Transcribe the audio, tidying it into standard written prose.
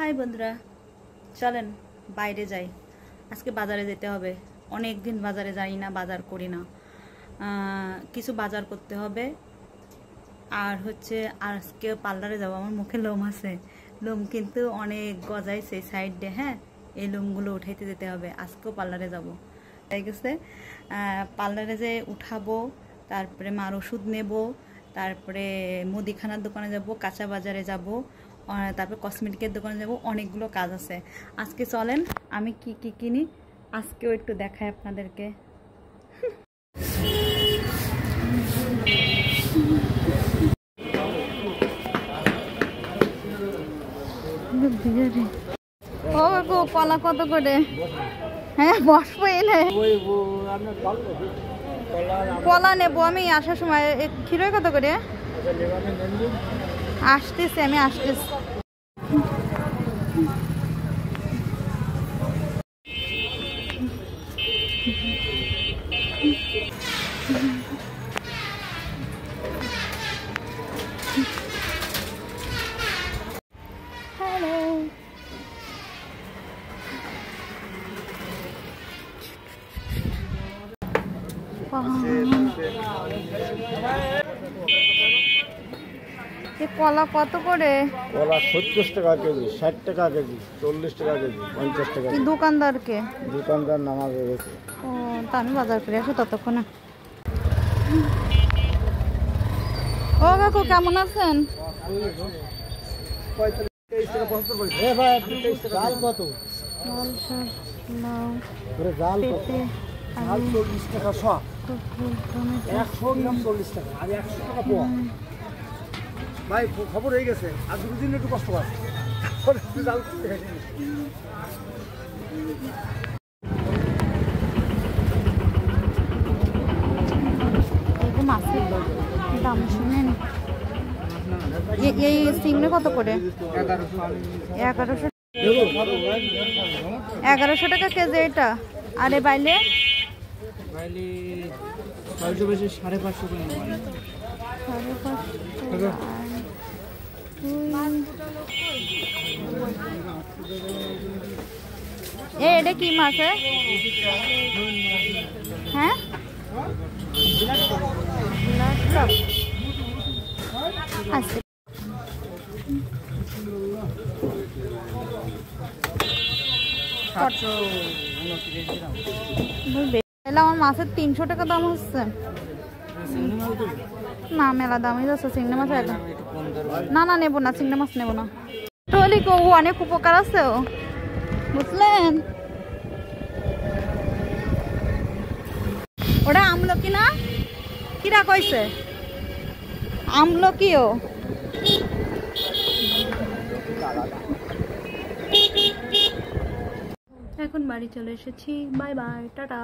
High বন্ধুরা, চলেন বাইরে যাই। আজকে বাজারে যেতে হবে। অনেক দিন বাজারে যাই না, বাজার করি না। কিছু বাজার করতে হবে। আর হচ্ছে আজকে পার্লারে যাব। আমার মুখে লোম আছে, লোম কিন্তু অনেক গজাইছে সাইডে। হ্যাঁ, এই লোমগুলো উঠাইতে যেতে হবে। আজকেও পার্লারে যাব। তাই গেছে পার্লারে যে উঠাবো, তারপরে মার ওষুধ নেব, তারপরে মুদিখানার দোকানে যাব, কাঁচা বাজারে যাব, তারপরে কসমেটিকের দোকানে যাব। অনেকগুলো কাজ আছে। আজকে চলেন আমি কি কি কিনি আজকেও একটু দেখাই আপনাদেরকে। ও কাকু, কলা কত করে? হ্যাঁ, বসবো এনে কলা নেবো আমি আসার সময়। ক্ষীরই কত করে? আসতেছি, আমি আসতেছি। হ্যালো, কলা কত করে? কলা 70 টাকা কেজি, 60 টাকা কেজি, 40 টাকা কেজি, 50 টাকা। দোকানদারকে? দোকানদার নামাজে গেছে। ও, তা আমি বাজার করে আসি ততক্ষণে। ও কাকু, কেমন আছেন? জাল কত? জাল 40 টাকা শ, 100 গ্রাম 40 টাকা, আর 100 টাকা পোয়া। ভাই খবর হয়ে গেছে, আর দুদিন একটু কষ্ট পায়। মাছের দাম শুনেন, এই চিংড়ি কত করে? 1100 টাকা কেজি এটা। আর এ বাইলে? বাইলে 600 বেশি 550 করে। 550। এটা কি মাছ? হ্যাঁ, আচ্ছা। আমার মাছের 300 টাকা দাম হচ্ছে। না, মেলা দামই যাচ্ছে চিংড়ি মাছ। না না, নেবো না, চিংড়ি মাছ নেবো না। টলি কো অনেক উপকার আছে, বুঝলেন? ওটা আমলকি না? কিরা কইছে আমলকিও? এখন বাড়ি চলে এসেছি। Bye bye, tata.